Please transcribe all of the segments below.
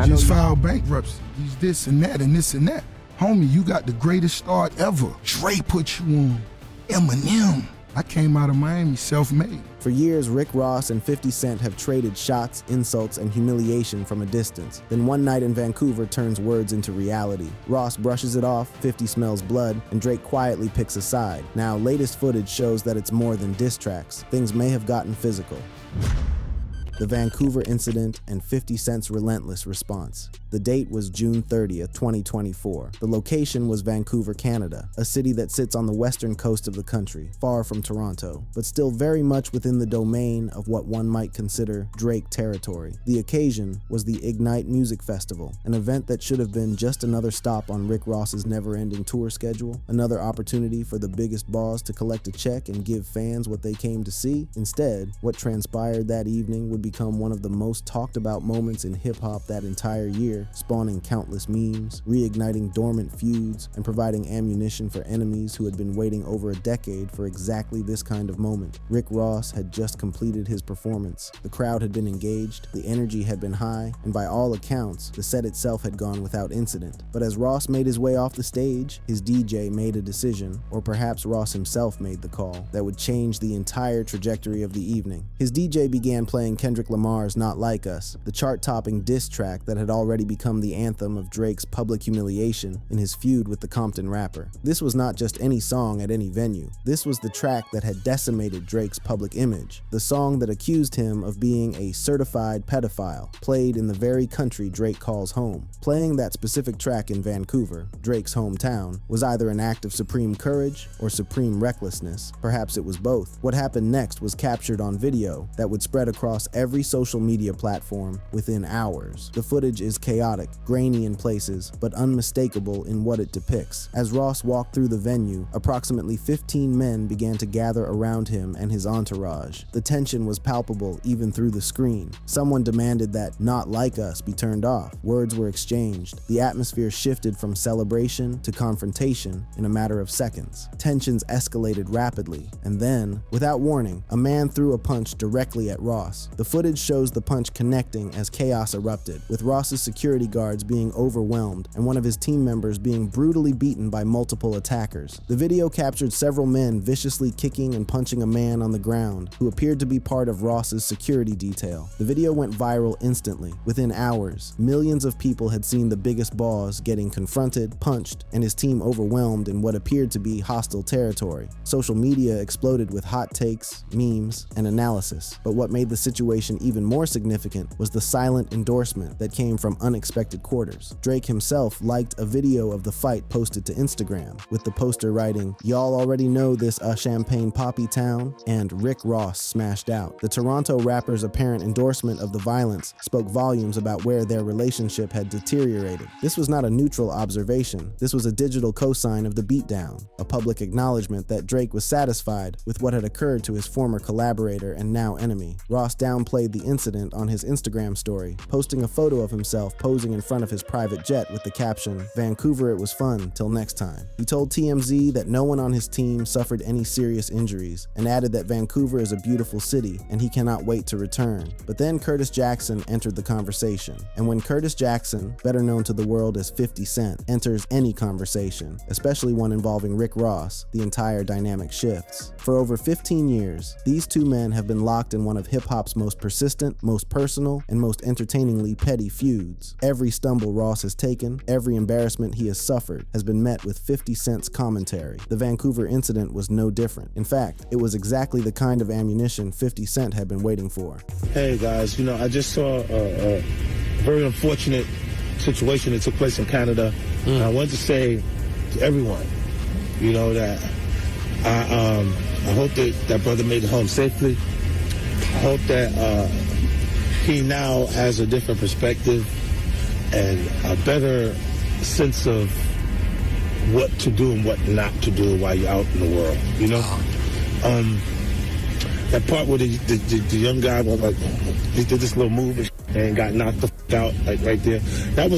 just filed bankruptcy. He's this and that and this and that. Homie, you got the greatest start ever. Dre put you on. Eminem. I came out of Miami self-made. For years, Rick Ross and 50 Cent have traded shots, insults, and humiliation from a distance. Then one night in Vancouver turns words into reality. Ross brushes it off, 50 smells blood, and Drake quietly picks a side. Now, latest footage shows that it's more than diss tracks. Things may have gotten physical. The Vancouver incident and 50 Cent's relentless response. The date was June 30th, 2024. The location was Vancouver, Canada, a city that sits on the western coast of the country, far from Toronto, but still very much within the domain of what one might consider Drake territory. The occasion was the Ignite Music Festival, an event that should have been just another stop on Rick Ross's never-ending tour schedule, another opportunity for the biggest boss to collect a check and give fans what they came to see. Instead, what transpired that evening would become one of the most talked about moments in hip-hop that entire year, spawning countless memes, reigniting dormant feuds, and providing ammunition for enemies who had been waiting over a decade for exactly this kind of moment. Rick Ross had just completed his performance. The crowd had been engaged, the energy had been high, and by all accounts, the set itself had gone without incident. But as Ross made his way off the stage, his DJ made a decision, or perhaps Ross himself made the call, that would change the entire trajectory of the evening. His DJ began playing Kendrick Lamar's Not Like Us, the chart-topping diss track that had already become the anthem of Drake's public humiliation in his feud with the Compton rapper. This was not just any song at any venue. This was the track that had decimated Drake's public image, the song that accused him of being a certified pedophile, played in the very country Drake calls home. Playing that specific track in Vancouver, Drake's hometown, was either an act of supreme courage or supreme recklessness. Perhaps it was both. What happened next was captured on video that would spread across every social media platform within hours. The footage is chaotic, grainy in places, but unmistakable in what it depicts. As Ross walked through the venue, approximately 15 men began to gather around him and his entourage. The tension was palpable even through the screen. Someone demanded that Not Like Us be turned off. Words were exchanged. The atmosphere shifted from celebration to confrontation in a matter of seconds. Tensions escalated rapidly, and then, without warning, a man threw a punch directly at Ross. The footage shows the punch connecting as chaos erupted, with Ross's security guards being overwhelmed and one of his team members being brutally beaten by multiple attackers. The video captured several men viciously kicking and punching a man on the ground who appeared to be part of Ross's security detail. The video went viral instantly. Within hours, millions of people had seen the biggest boss getting confronted, punched, and his team overwhelmed in what appeared to be hostile territory. Social media exploded with hot takes, memes, and analysis. But what made the situation even more significant was the silent endorsement that came from unexpected quarters. Drake himself liked a video of the fight posted to Instagram, with the poster writing, "Y'all already know this Champagne Poppy town," and "Rick Ross smashed out." The Toronto rapper's apparent endorsement of the violence spoke volumes about where their relationship had deteriorated. This was not a neutral observation. This was a digital cosign of the beatdown, a public acknowledgement that Drake was satisfied with what had occurred to his former collaborator and now enemy. Ross downplayed the incident on his Instagram story, posting a photo of himself posing in front of his private jet with the caption, "Vancouver, it was fun, till next time." He told TMZ that no one on his team suffered any serious injuries, and added that Vancouver is a beautiful city and he cannot wait to return. But then Curtis Jackson entered the conversation. And when Curtis Jackson, better known to the world as 50 Cent, enters any conversation, especially one involving Rick Ross, the entire dynamic shifts. For over 15 years, these two men have been locked in one of hip-hop's most persistent, most personal, and most entertainingly petty feuds. Every stumble Ross has taken, every embarrassment he has suffered, has been met with 50 Cent's commentary. The Vancouver incident was no different. In fact, it was exactly the kind of ammunition 50 Cent had been waiting for. Hey guys, I just saw a very unfortunate situation that took place in Canada. And I wanted to say to everyone, that I hope that brother made it home safely. I hope that he now has a different perspective and a better sense of what to do and what not to do while you're out in the world, That part where the young guy, he did this little move and got knocked the f out, right there. That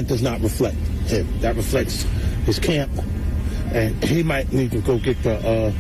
does not reflect him. That reflects his camp. And he might need to go get the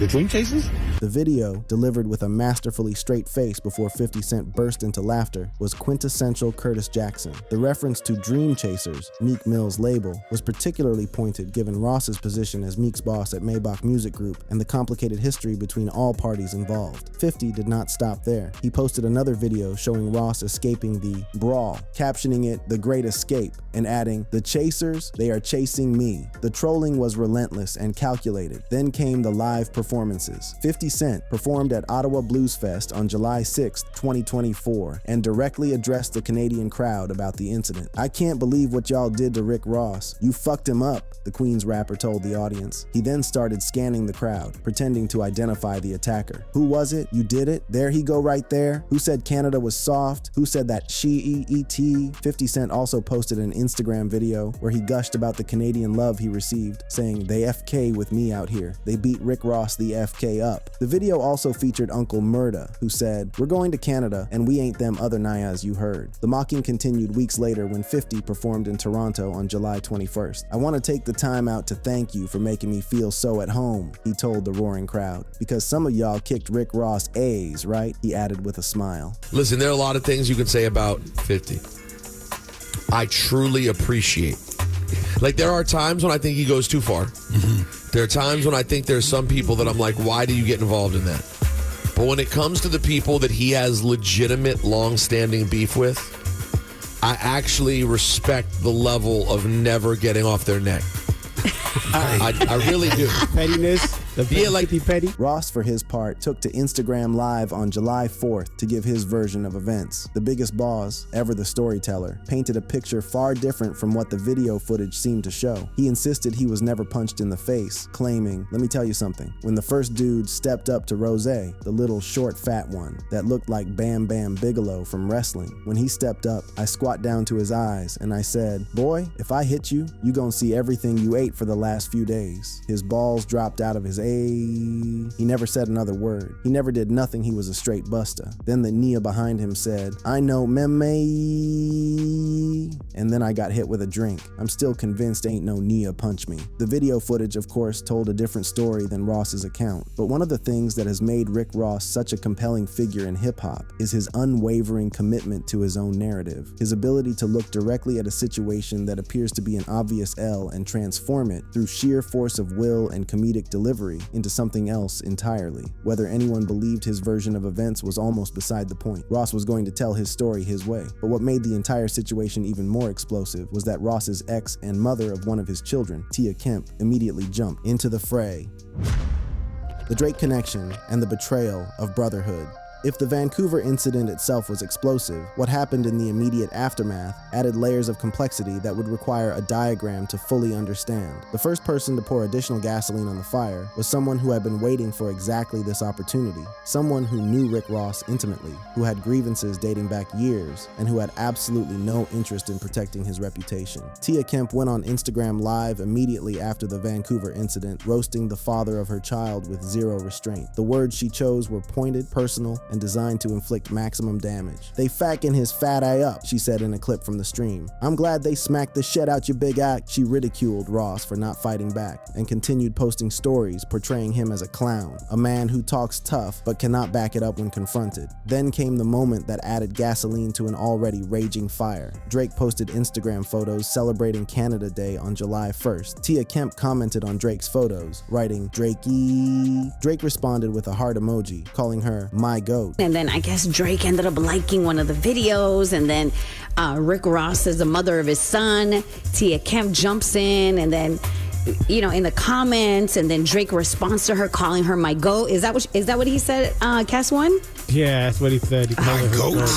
Dream Chasers. The video, delivered with a masterfully straight face before 50 Cent burst into laughter, was quintessential Curtis Jackson. The reference to Dream Chasers, Meek Mill's label, was particularly pointed given Ross's position as Meek's boss at Maybach Music Group and the complicated history between all parties involved. 50 did not stop there. He posted another video showing Ross escaping the brawl, captioning it "The Great Escape" and adding, "The chasers, they are chasing me." The trolling was relentless and calculated. Then came the live performances. 50 Cent performed at Ottawa Blues Fest on July 6, 2024, and directly addressed the Canadian crowd about the incident. "I can't believe what y'all did to Rick Ross. You fucked him up," the Queens rapper told the audience. He then started scanning the crowd, pretending to identify the attacker. "Who was it? You did it? There he go right there. Who said Canada was soft? Who said that she-e-e-t?" 50 Cent also posted an Instagram video where he gushed about the Canadian love he received, saying, "They FK with me out here. They beat Rick Ross the FK up." The video also featured Uncle Murda, who said, "We're going to Canada, and we ain't them other Nayas you heard." The mocking continued weeks later when 50 performed in Toronto on July 21st. "I want to take the time out to thank you for making me feel so at home," he told the roaring crowd. "Because some of y'all kicked Rick Ross A's, right?" he added with a smile. Listen, there are a lot of things you can say about 50. I truly appreciate. Like, there are times when I think he goes too far. There are times when I think there's some people that I'm like, why do you get involved in that? But when it comes to the people that he has legitimate, long-standing beef with, I actually respect the level of never getting off their neck. I really do. Pettiness. Petty. Ross, for his part, took to Instagram Live on July 4th to give his version of events. The biggest boss, ever the storyteller, painted a picture far different from what the video footage seemed to show. He insisted he was never punched in the face, claiming, "Let me tell you something. When the first dude stepped up to Rose, the little short fat one that looked like Bam Bam Bigelow from wrestling, when he stepped up, I squat down to his eyes and I said, 'Boy, if I hit you, you gonna see everything you ate for the last few days.' His balls dropped out of his He never said another word. He never did nothing. He was a straight buster." Then the Nia behind him said, "I know, meme." And then I got hit with a drink. I'm still convinced ain't no Nia punch me. The video footage, of course, told a different story than Ross's account. But one of the things that has made Rick Ross such a compelling figure in hip-hop is his unwavering commitment to his own narrative. His ability to look directly at a situation that appears to be an obvious L and transform it through sheer force of will and comedic delivery into something else entirely. Whether anyone believed his version of events was almost beside the point. Ross was going to tell his story his way. But what made the entire situation even more explosive was that Ross's ex and mother of one of his children, Tia Kemp, immediately jumped into the fray. The Drake connection and the betrayal of brotherhood. If the Vancouver incident itself was explosive, what happened in the immediate aftermath added layers of complexity that would require a diagram to fully understand. The first person to pour additional gasoline on the fire was someone who had been waiting for exactly this opportunity. Someone who knew Rick Ross intimately, who had grievances dating back years, and who had absolutely no interest in protecting his reputation. Tia Kemp went on Instagram Live immediately after the Vancouver incident, roasting the father of her child with zero restraint. The words she chose were pointed, personal, and designed to inflict maximum damage. "They facking his fat eye up," she said in a clip from the stream. "I'm glad they smacked the shit out your big eye." She ridiculed Ross for not fighting back and continued posting stories portraying him as a clown, a man who talks tough but cannot back it up when confronted. Then came the moment that added gasoline to an already raging fire. Drake posted Instagram photos celebrating Canada Day on July 1st. Tia Kemp commented on Drake's photos, writing, "Drakey." Drake responded with a heart emoji, calling her "my goat." And then I guess Drake ended up liking one of the videos, and then Rick Ross is the mother of his son. Tia Kemp jumps in, and then in the comments, and then Drake responds to her calling her "my goat." Is that what he said? Cass One? Yeah, that's what he said. He called her goat.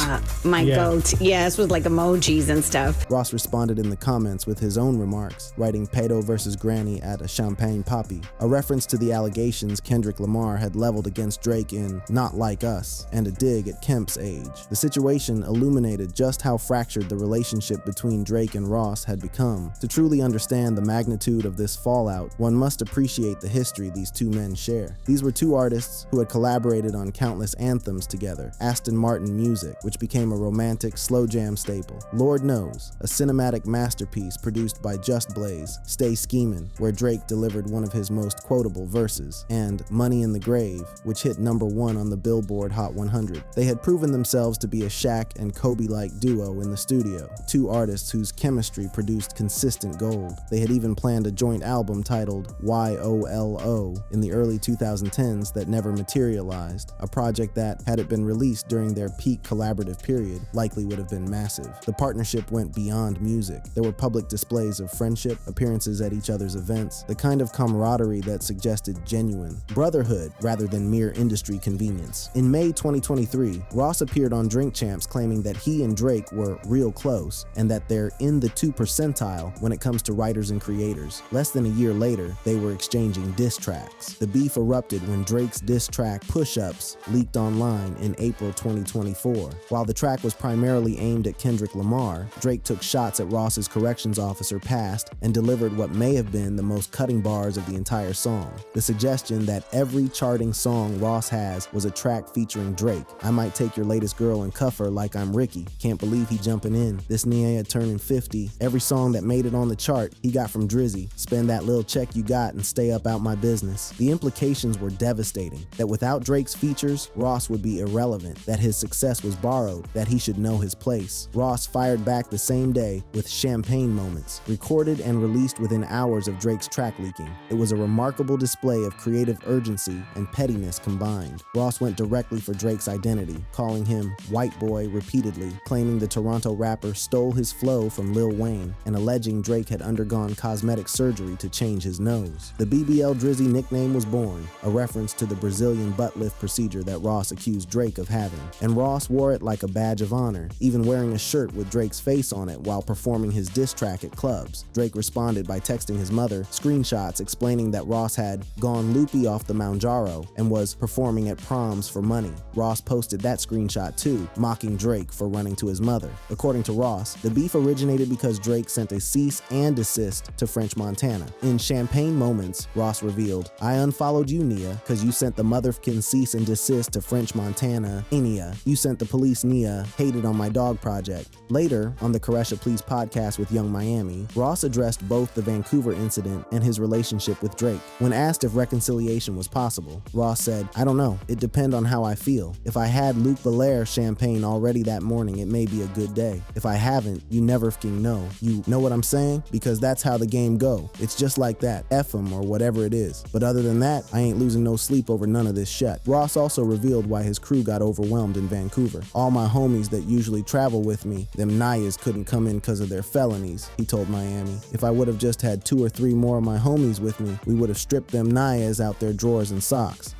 My goat. Yes, with like emojis and stuff. Ross responded in the comments with his own remarks, writing "Pedo versus Granny at a Champagne Poppy," a reference to the allegations Kendrick Lamar had leveled against Drake in Not Like Us, and a dig at Kemp's age. The situation illuminated just how fractured the relationship between Drake and Ross had become. To truly understand the magnitude of this fallout, one must appreciate the history these two men share. These were two artists who had collaborated on countless anthems albums together, Aston Martin Music, which became a romantic slow jam staple, Lord Knows, a cinematic masterpiece produced by Just Blaze, Stay Schemin', where Drake delivered one of his most quotable verses, and Money in the Grave, which hit #1 on the Billboard Hot 100. They had proven themselves to be a Shaq and Kobe-like duo in the studio, two artists whose chemistry produced consistent gold. They had even planned a joint album titled YOLO in the early 2010s that never materialized, a project that, had it been released during their peak collaborative period, likely would have been massive. The partnership went beyond music. There were public displays of friendship, appearances at each other's events, the kind of camaraderie that suggested genuine brotherhood rather than mere industry convenience. In May 2023, Ross appeared on Drink Champs claiming that he and Drake were real close and that they're in the 2 percentile when it comes to writers and creators. Less than a year later, they were exchanging diss tracks. The beef erupted when Drake's diss track Push-Ups leaked online in April 2024. While the track was primarily aimed at Kendrick Lamar, Drake took shots at Ross's corrections officer Past and delivered what may have been the most cutting bars of the entire song. The suggestion that every charting song Ross has was a track featuring Drake. I might take your latest girl and cuff her like I'm Ricky. Can't believe he jumping in. This Nia turning 50. Every song that made it on the chart, he got from Drizzy. Spend that little check you got and stay up out my business. The implications were devastating. That without Drake's features, Ross would be irrelevant. That his success was borrowed. That he should know his place. Ross fired back the same day with Champagne Moments, recorded and released within hours of Drake's track leaking. It was a remarkable display of creative urgency and pettiness combined. Ross went directly for Drake's identity, calling him white boy repeatedly, claiming the Toronto rapper stole his flow from Lil Wayne, and alleging Drake had undergone cosmetic surgery to change his nose. The BBL Drizzy nickname was born, a reference to the Brazilian butt lift procedure that Ross accused Drake of having, and Ross wore it like a badge of honor, even wearing a shirt with Drake's face on it while performing his diss track at clubs. Drake responded by texting his mother screenshots explaining that Ross had gone loopy off the Mounjaro and was performing at proms for money. Ross posted that screenshot too, mocking Drake for running to his mother. According to Ross, the beef originated because Drake sent a cease and desist to French Montana. In Champagne Moments, Ross revealed, I unfollowed you, Nia, cause you sent the motherfucking cease and desist to French Montana. Nia, you sent the police Nia, hated on my dog project. Later, on the Koresha Please podcast with Young Miami, Ross addressed both the Vancouver incident and his relationship with Drake. When asked if reconciliation was possible, Ross said, I don't know, it depends on how I feel. If I had Luc Belaire champagne already that morning, it may be a good day. If I haven't, you never f***ing know. You know what I'm saying? Because that's how the game go. It's just like that. F 'em or whatever it is. But other than that, I ain't losing no sleep over none of this shit. Ross also revealed why his crew got overwhelmed in Vancouver. All my homies that usually travel with me, them Nayas couldn't come in because of their felonies, he told Miami. If I would have just had 2 or 3 more of my homies with me, we would have stripped them Nayas out their drawers and socks.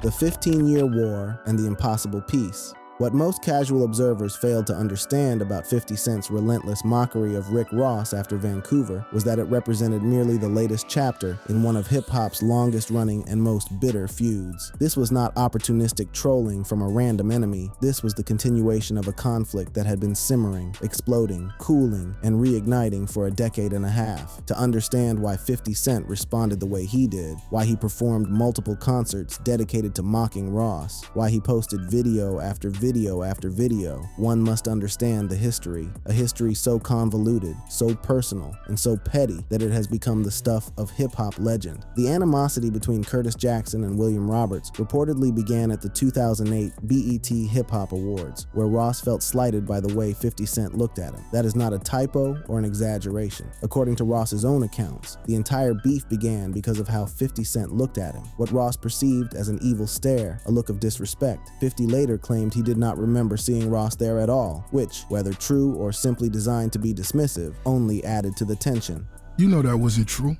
The 15-Year War and the Impossible Peace. What most casual observers failed to understand about 50 Cent's relentless mockery of Rick Ross after Vancouver was that it represented merely the latest chapter in one of hip-hop's longest-running and most bitter feuds. This was not opportunistic trolling from a random enemy. This was the continuation of a conflict that had been simmering, exploding, cooling, and reigniting for a decade and a half. To understand why 50 Cent responded the way he did, why he performed multiple concerts dedicated to mocking Ross, why he posted video after video, one must understand the history, a history so convoluted, so personal, and so petty that it has become the stuff of hip-hop legend. The animosity between Curtis Jackson and William Roberts reportedly began at the 2008 BET Hip Hop Awards, where Ross felt slighted by the way 50 Cent looked at him. That is not a typo or an exaggeration. According to Ross's own accounts, the entire beef began because of how 50 Cent looked at him, what Ross perceived as an evil stare, a look of disrespect. 50 later claimed he did not remember seeing Ross there at all, which, whether true or simply designed to be dismissive, only added to the tension. You know that wasn't true.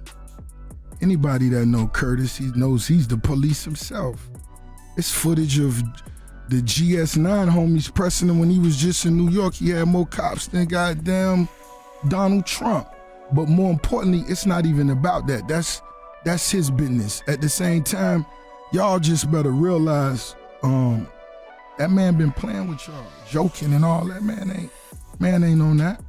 Anybody that know Curtis, he knows he's the police himself. It's footage of the GS9 homies pressing him when he was just in New York. He had more cops than goddamn Donald Trump. But more importantly, it's not even about that. That's his business. At the same time, y'all just better realize that man been playing with y'all, joking and all that. Man ain't on that.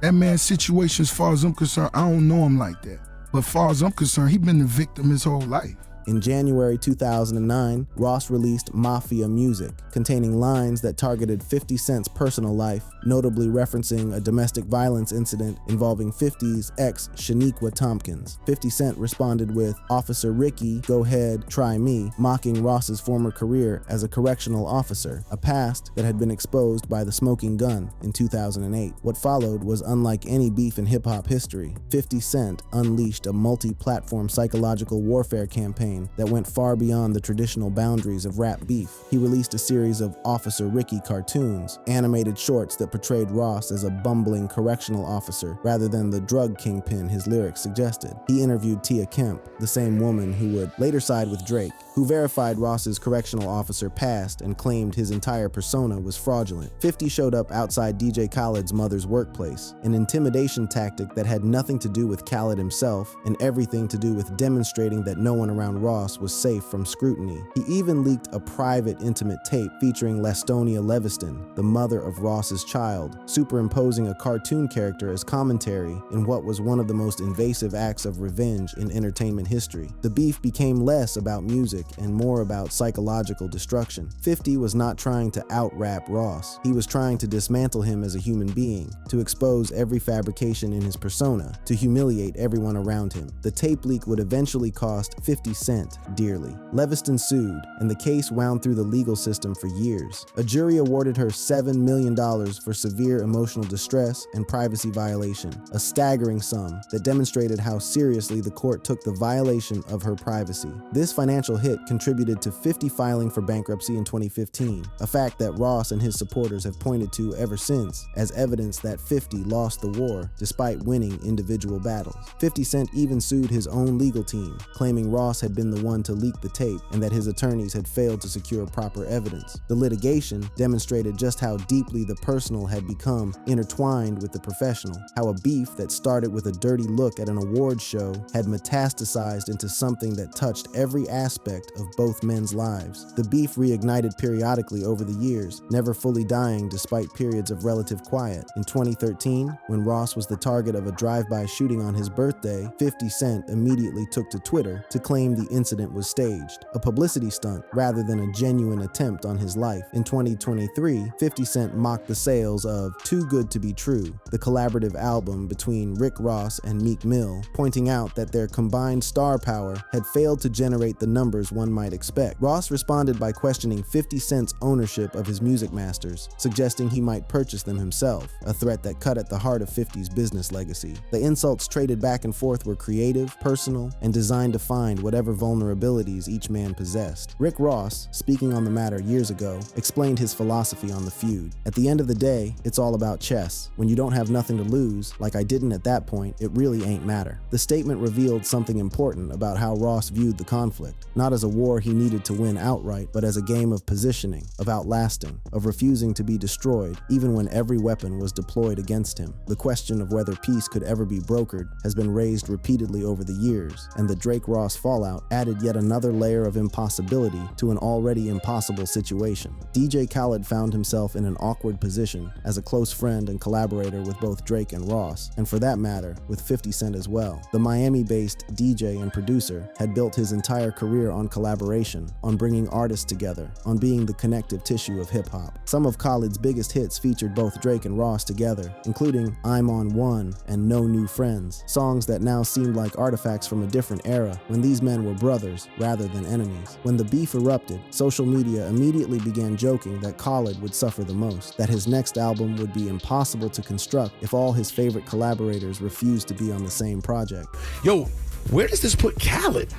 That man's situation, as far as I'm concerned, I don't know him like that. But as far as I'm concerned, he been the victim his whole life. In January 2009, Ross released Mafia Music, containing lines that targeted 50 Cent's personal life, notably referencing a domestic violence incident involving 50's ex Shaniqua Tompkins. 50 Cent responded with "Officer Ricky, go ahead, try me," mocking Ross's former career as a correctional officer, a past that had been exposed by the smoking gun in 2008. What followed was unlike any beef in hip-hop history. 50 Cent unleashed a multi-platform psychological warfare campaign that went far beyond the traditional boundaries of rap beef. He released a series of Officer Ricky cartoons, animated shorts that portrayed Ross as a bumbling correctional officer rather than the drug kingpin his lyrics suggested. He interviewed Tia Kemp, the same woman who would later side with Drake, who verified Ross's correctional officer past and claimed his entire persona was fraudulent. 50 showed up outside DJ Khaled's mother's workplace, an intimidation tactic that had nothing to do with Khaled himself and everything to do with demonstrating that no one around Ross was safe from scrutiny. He even leaked a private, intimate tape featuring Lastonia Leviston, the mother of Ross's child, superimposing a cartoon character as commentary in what was one of the most invasive acts of revenge in entertainment history. The beef became less about music and more about psychological destruction. 50 was not trying to out-rap Ross. He was trying to dismantle him as a human being, to expose every fabrication in his persona, to humiliate everyone around him. The tape leak would eventually cost 50 Cent dearly. Leviston sued, and the case wound through the legal system for years. A jury awarded her $7 million for severe emotional distress and privacy violation, a staggering sum that demonstrated how seriously the court took the violation of her privacy. This financial hit contributed to 50 filing for bankruptcy in 2015, a fact that Ross and his supporters have pointed to ever since as evidence that 50 lost the war despite winning individual battles. 50 Cent even sued his own legal team, claiming Ross had been the one to leak the tape and that his attorneys had failed to secure proper evidence. The litigation demonstrated just how deeply the personal had become intertwined with the professional, how a beef that started with a dirty look at an awards show had metastasized into something that touched every aspect of both men's lives. The beef reignited periodically over the years, never fully dying despite periods of relative quiet. In 2013, when Ross was the target of a drive-by shooting on his birthday, 50 Cent immediately took to Twitter to claim the incident was staged, a publicity stunt rather than a genuine attempt on his life. In 2023, 50 Cent mocked the sales of Too Good to Be True, the collaborative album between Rick Ross and Meek Mill, pointing out that their combined star power had failed to generate the numbers one might expect. Ross responded by questioning 50 Cent's ownership of his music masters, suggesting he might purchase them himself, a threat that cut at the heart of 50's business legacy. The insults traded back and forth were creative, personal, and designed to find whatever vulnerabilities each man possessed. Rick Ross, speaking on the matter years ago, explained his philosophy on the feud. At the end of the day, it's all about chess. When you don't have nothing to lose, like I didn't at that point, it really ain't matter. The statement revealed something important about how Ross viewed the conflict, not as a war he needed to win outright, but as a game of positioning, of outlasting, of refusing to be destroyed, even when every weapon was deployed against him. The question of whether peace could ever be brokered has been raised repeatedly over the years, and the Drake-Ross fallout added yet another layer of impossibility to an already impossible situation. DJ Khaled found himself in an awkward position as a close friend and collaborator with both Drake and Ross, and for that matter, with 50 Cent as well. The Miami-based DJ and producer had built his entire career on collaboration, on bringing artists together, on being the connective tissue of hip-hop. Some of Khaled's biggest hits featured both Drake and Ross together, including I'm on One and No New Friends, songs that now seemed like artifacts from a different era when these men were brothers rather than enemies. When the beef erupted, social media immediately began joking that Khaled would suffer the most, that his next album would be impossible to construct if all his favorite collaborators refused to be on the same project. Yo, where does this put Khaled?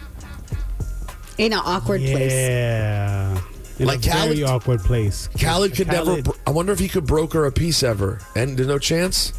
In an awkward place. Yeah. In Like a very Khaled- awkward place. Khaled could Khaled- never. I wonder if he could broker a peace ever. And there's no chance?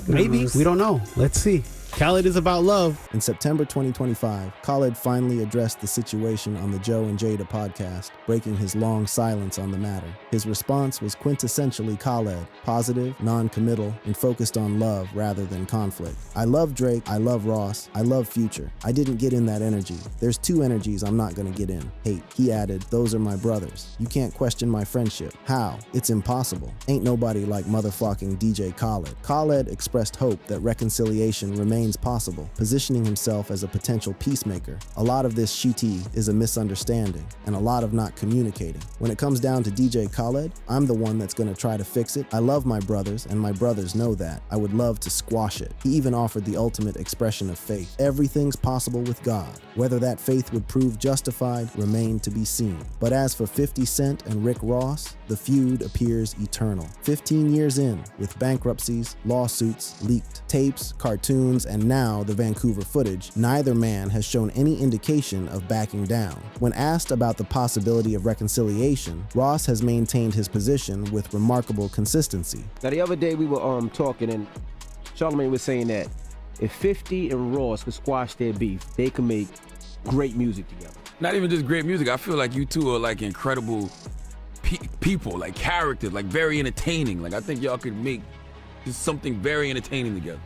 Maybe. We don't know. Let's see. Khaled is about love. In September 2025, Khaled finally addressed the situation on the Joe and Jada podcast, breaking his long silence on the matter. His response was quintessentially Khaled, positive, non-committal, and focused on love rather than conflict. I love Drake, I love Ross, I love Future. I didn't get in that energy. There's two energies I'm not gonna get in. Hate. He added, those are my brothers. You can't question my friendship. How? It's impossible. Ain't nobody like motherfucking DJ Khaled. Khaled expressed hope that reconciliation remains remains possible, positioning himself as a potential peacemaker. A lot of this shiti is a misunderstanding, and a lot of not communicating. When it comes down to DJ Khaled, I'm the one that's gonna try to fix it. I love my brothers, and my brothers know that. I would love to squash it. He even offered the ultimate expression of faith. Everything's possible with God. Whether that faith would prove justified remained to be seen. But as for 50 Cent and Rick Ross, the feud appears eternal. 15 years in, with bankruptcies, lawsuits, leaked tapes, cartoons, and now the Vancouver footage, neither man has shown any indication of backing down. When asked about the possibility of reconciliation, Ross has maintained his position with remarkable consistency. Now, the other day we were talking, and Charlamagne was saying that if 50 and Ross could squash their beef, they could make great music together. Not even just great music. I feel like you two are like incredible people, like characters, like very entertaining. Like I think y'all could make just something very entertaining together.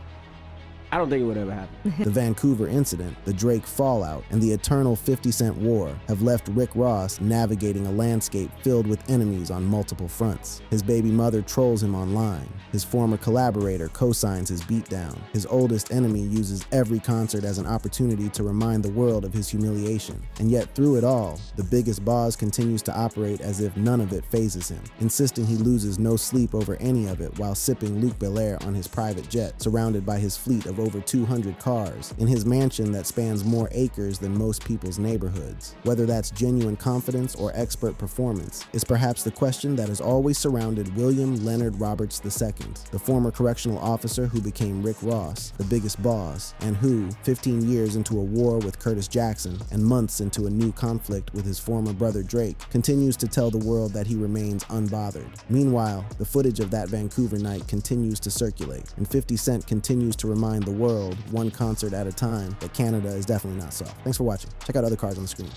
I don't think it would ever happen. The Vancouver incident, the Drake fallout, and the eternal 50 Cent war have left Rick Ross navigating a landscape filled with enemies on multiple fronts. His baby mother trolls him online. His former collaborator co-signs his beatdown. His oldest enemy uses every concert as an opportunity to remind the world of his humiliation. And yet through it all, the biggest boss continues to operate as if none of it phases him, insisting he loses no sleep over any of it while sipping Luc Belaire on his private jet, surrounded by his fleet of over 200 cars, in his mansion that spans more acres than most people's neighborhoods. Whether that's genuine confidence or expert performance is perhaps the question that has always surrounded William Leonard Roberts II, the former correctional officer who became Rick Ross, the biggest boss, and who, 15 years into a war with Curtis Jackson and months into a new conflict with his former brother Drake, continues to tell the world that he remains unbothered. Meanwhile, the footage of that Vancouver night continues to circulate, and 50 Cent continues to remind the world, one concert at a time, that Canada is definitely not soft. Thanks for watching. Check out other cards on the screen.